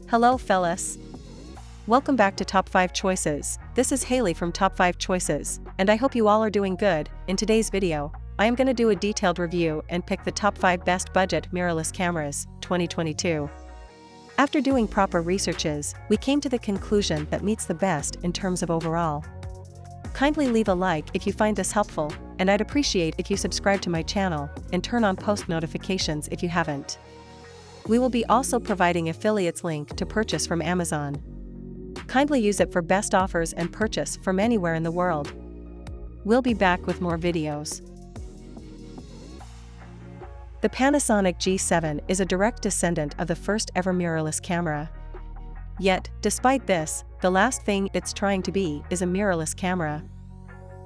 Hello fellas. Welcome back to Top 5 Choices. This is Haley from Top 5 Choices, and I hope you all are doing good. In today's video, I am going to do a detailed review and pick the top 5 best budget mirrorless cameras, 2022. After doing proper researches, we came to the conclusion that meets the best in terms of overall. Kindly leave a like if you find this helpful, and I'd appreciate if you subscribe to my channel and turn on post notifications if you haven't. We will be also providing affiliates link to purchase from Amazon. Kindly use it for best offers and purchase from anywhere in the world. We'll be back with more videos. The Panasonic G7 is a direct descendant of the first ever mirrorless camera. Yet, despite this, the last thing it's trying to be is a mirrorless camera.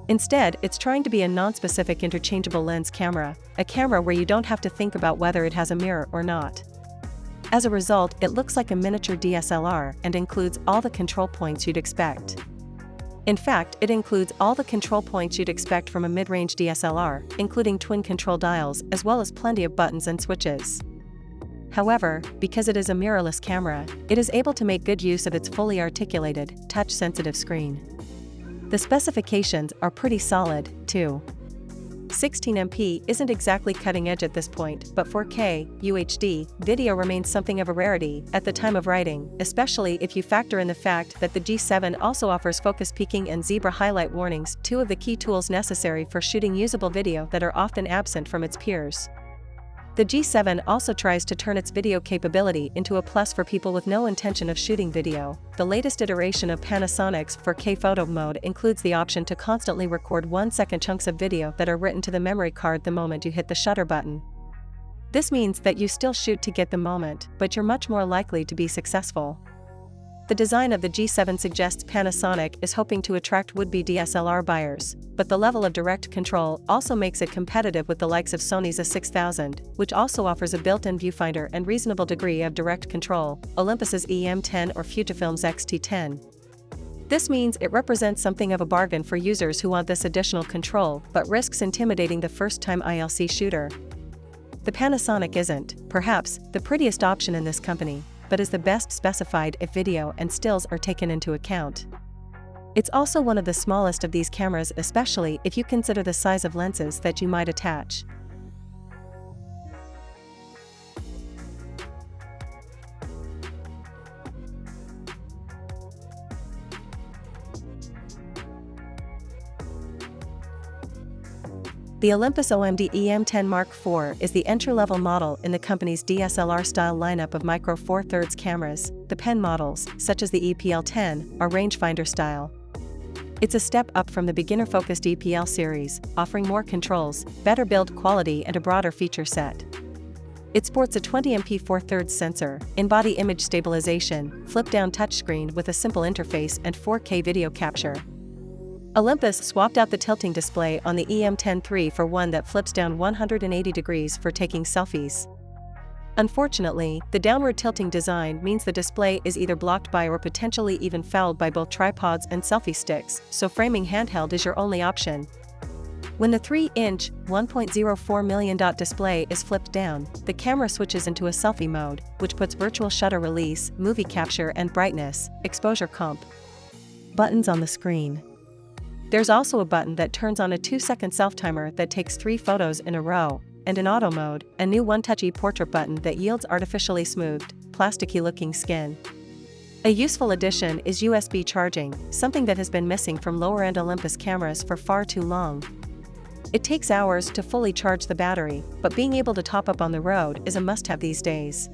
Instead, it's trying to be a non-specific interchangeable lens camera, a camera where you don't have to think about whether it has a mirror or not. As a result, it looks like a miniature DSLR and includes all the control points you'd expect. In fact, it includes all the control points you'd expect from a mid-range DSLR, including twin control dials as well as plenty of buttons and switches. However, because it is a mirrorless camera, it is able to make good use of its fully articulated, touch-sensitive screen. The specifications are pretty solid, too. 16MP isn't exactly cutting edge at this point, but 4K, UHD, video remains something of a rarity at the time of writing, especially if you factor in the fact that the G7 also offers focus peaking and zebra highlight warnings, two of the key tools necessary for shooting usable video that are often absent from its peers. The G7 also tries to turn its video capability into a plus for people with no intention of shooting video. The latest iteration of Panasonic's 4K photo mode includes the option to constantly record 1-second chunks of video that are written to the memory card the moment you hit the shutter button. This means that you still shoot to get the moment, but you're much more likely to be successful. The design of the G7 suggests Panasonic is hoping to attract would-be DSLR buyers, but the level of direct control also makes it competitive with the likes of Sony's A6000, which also offers a built-in viewfinder and reasonable degree of direct control, Olympus's EM10 or Fujifilm's X-T10. This means it represents something of a bargain for users who want this additional control but risks intimidating the first-time ILC shooter. The Panasonic isn't, perhaps, the prettiest option in this company, but is the best specified if video and stills are taken into account. It's also one of the smallest of these cameras, especially if you consider the size of lenses that you might attach. The Olympus OMD EM10 Mark IV is the entry-level model in the company's DSLR-style lineup of micro Four Thirds cameras. The pen models, such as the EPL10, are rangefinder style. It's a step up from the beginner-focused EPL series, offering more controls, better build quality and a broader feature set. It sports a 20MP 4/3 sensor, in-body image stabilization, flip-down touchscreen with a simple interface and 4K video capture. Olympus swapped out the tilting display on the EM10 III for one that flips down 180 degrees for taking selfies. Unfortunately, the downward tilting design means the display is either blocked by or potentially even fouled by both tripods and selfie sticks, so framing handheld is your only option. When the 3-inch, 1.04 million dot display is flipped down, the camera switches into a selfie mode, which puts virtual shutter release, movie capture and brightness, exposure comp buttons on the screen. There's also a button that turns on a 2-second self-timer that takes 3 photos in a row, and in auto mode, a new one-touch e-portrait button that yields artificially smoothed, plasticky-looking skin. A useful addition is USB charging, something that has been missing from lower-end Olympus cameras for far too long. It takes hours to fully charge the battery, but being able to top up on the road is a must-have these days.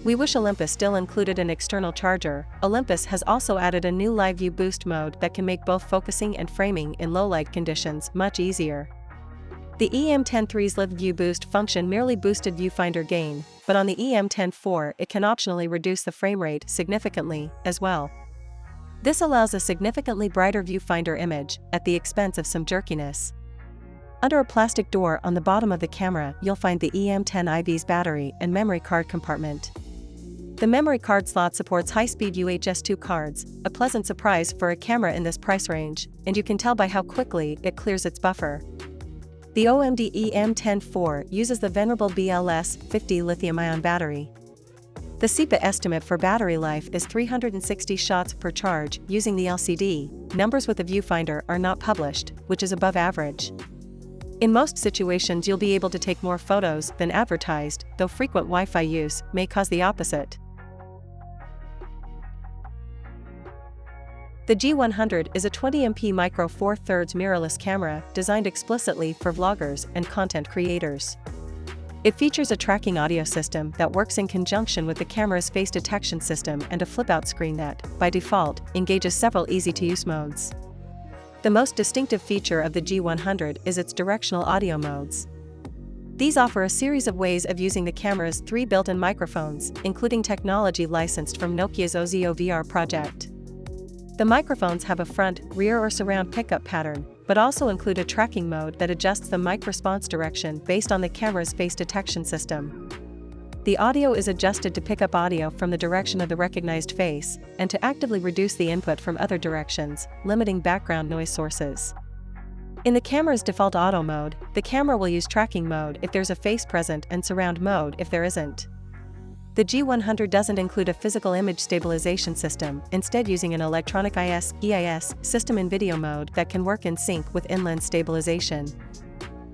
We wish Olympus still included an external charger. Olympus has also added a new Live View Boost mode that can make both focusing and framing in low-light conditions much easier. The EM10 III's Live View Boost function merely boosted viewfinder gain, but on the EM10 IV it can optionally reduce the frame rate significantly, as well. This allows a significantly brighter viewfinder image, at the expense of some jerkiness. Under a plastic door on the bottom of the camera you'll find the EM10 IV's battery and memory card compartment. The memory card slot supports high-speed UHS-2 cards, a pleasant surprise for a camera in this price range, and you can tell by how quickly it clears its buffer. The OMD EM10 IV uses the venerable BLS 50 lithium-ion battery. The CEPA estimate for battery life is 360 shots per charge using the LCD. Numbers with the viewfinder are not published, which is above average. In most situations you'll be able to take more photos than advertised, though frequent Wi-Fi use may cause the opposite. The G100 is a 20MP micro 4/3 mirrorless camera designed explicitly for vloggers and content creators. It features a tracking audio system that works in conjunction with the camera's face detection system and a flip-out screen that, by default, engages several easy-to-use modes. The most distinctive feature of the G100 is its directional audio modes. These offer a series of ways of using the camera's 3 built-in microphones, including technology licensed from Nokia's Ozio VR project. The microphones have a front, rear or surround pickup pattern, but also include a tracking mode that adjusts the mic response direction based on the camera's face detection system. The audio is adjusted to pick up audio from the direction of the recognized face, and to actively reduce the input from other directions, limiting background noise sources. In the camera's default auto mode, the camera will use tracking mode if there's a face present and surround mode if there isn't. The G100 doesn't include a physical image stabilization system, instead using an electronic EIS system in video mode that can work in sync with in-lens stabilization.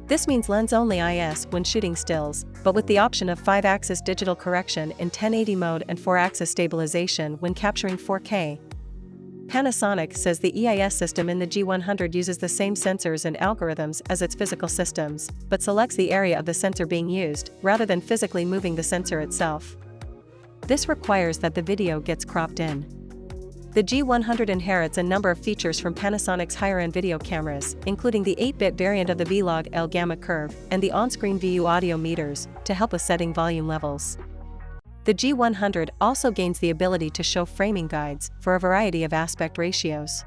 This means lens-only IS when shooting stills, but with the option of 5-axis digital correction in 1080 mode and 4-axis stabilization when capturing 4K. Panasonic says the EIS system in the G100 uses the same sensors and algorithms as its physical systems, but selects the area of the sensor being used, rather than physically moving the sensor itself. This requires that the video gets cropped in. The G100 inherits a number of features from Panasonic's higher-end video cameras, including the 8-bit variant of the V-Log L gamma curve and the on-screen VU audio meters, to help with setting volume levels. The G100 also gains the ability to show framing guides for a variety of aspect ratios.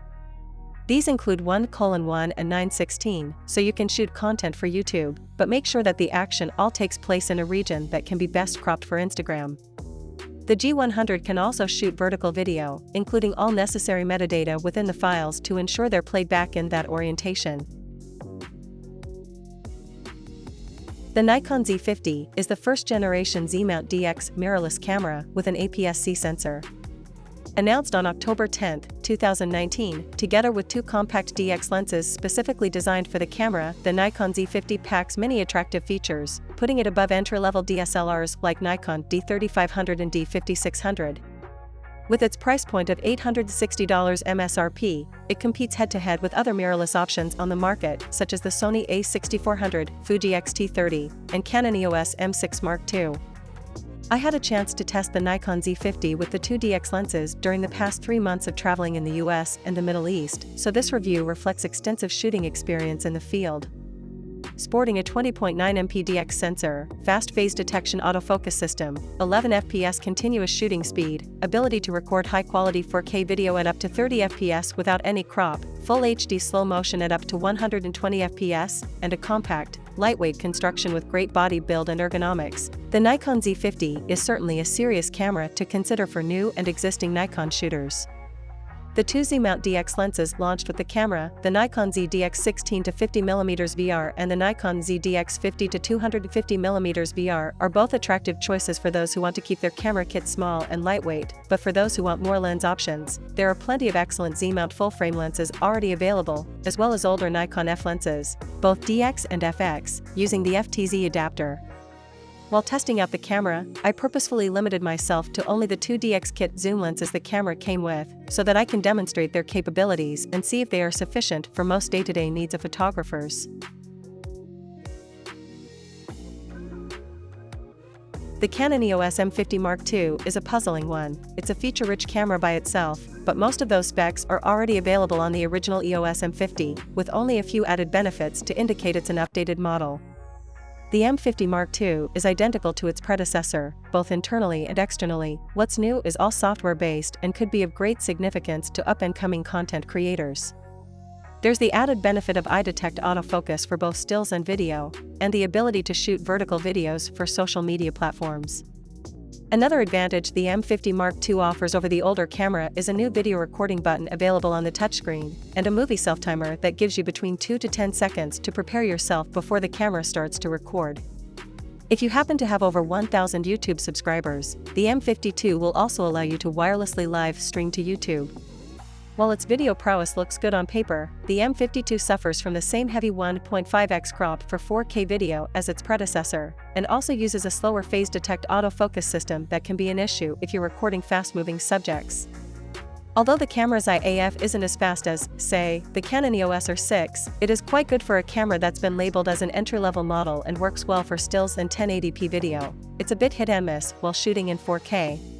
These include 1:1 and 9:16, so you can shoot content for YouTube, but make sure that the action all takes place in a region that can be best cropped for Instagram. The G100 can also shoot vertical video, including all necessary metadata within the files to ensure they're played back in that orientation. The Nikon Z50 is the first-generation Z-mount DX mirrorless camera with an APS-C sensor. Announced on October 10, 2019, together with 2 compact DX lenses specifically designed for the camera, the Nikon Z50 packs many attractive features, putting it above entry-level DSLRs like Nikon D3500 and D5600. With its price point of $860 MSRP, it competes head-to-head with other mirrorless options on the market, such as the Sony A6400, Fuji X-T30, and Canon EOS M6 Mark II. I had a chance to test the Nikon Z50 with the 2 DX lenses during the past 3 months of traveling in the US and the Middle East, so this review reflects extensive shooting experience in the field. Sporting a 20.9MP DX sensor, fast phase detection autofocus system, 11 FPS continuous shooting speed, ability to record high-quality 4K video at up to 30 FPS without any crop, full HD slow motion at up to 120 FPS, and a compact, lightweight construction with great body build and ergonomics, the Nikon Z50 is certainly a serious camera to consider for new and existing Nikon shooters. The 2 Z-mount DX lenses launched with the camera, the Nikon ZDX 16-50mm VR and the Nikon ZDX 50-250mm VR, are both attractive choices for those who want to keep their camera kit small and lightweight, but for those who want more lens options, there are plenty of excellent Z-mount full-frame lenses already available, as well as older Nikon F lenses, both DX and FX, using the FTZ adapter. While testing out the camera, I purposefully limited myself to only the 2 DX kit zoom lenses the camera came with, so that I can demonstrate their capabilities and see if they are sufficient for most day-to-day needs of photographers. The Canon EOS M50 Mark II is a puzzling one. It's a feature-rich camera by itself, but most of those specs are already available on the original EOS M50, with only a few added benefits to indicate it's an updated model. The M50 Mark II is identical to its predecessor, both internally and externally. What's new is all software-based and could be of great significance to up-and-coming content creators. There's the added benefit of eye-detect autofocus for both stills and video, and the ability to shoot vertical videos for social media platforms. Another advantage the M50 Mark II offers over the older camera is a new video recording button available on the touchscreen, and a movie self-timer that gives you between 2 to 10 seconds to prepare yourself before the camera starts to record. If you happen to have over 1,000 YouTube subscribers, the M52 will also allow you to wirelessly live stream to YouTube. While its video prowess looks good on paper, the M52 suffers from the same heavy 1.5x crop for 4K video as its predecessor, and also uses a slower phase detect autofocus system that can be an issue if you're recording fast-moving subjects. Although the camera's IAF isn't as fast as, say, the Canon EOS or 6, it is quite good for a camera that's been labeled as an entry-level model and works well for stills and 1080p video. It's a bit hit and miss while shooting in 4K.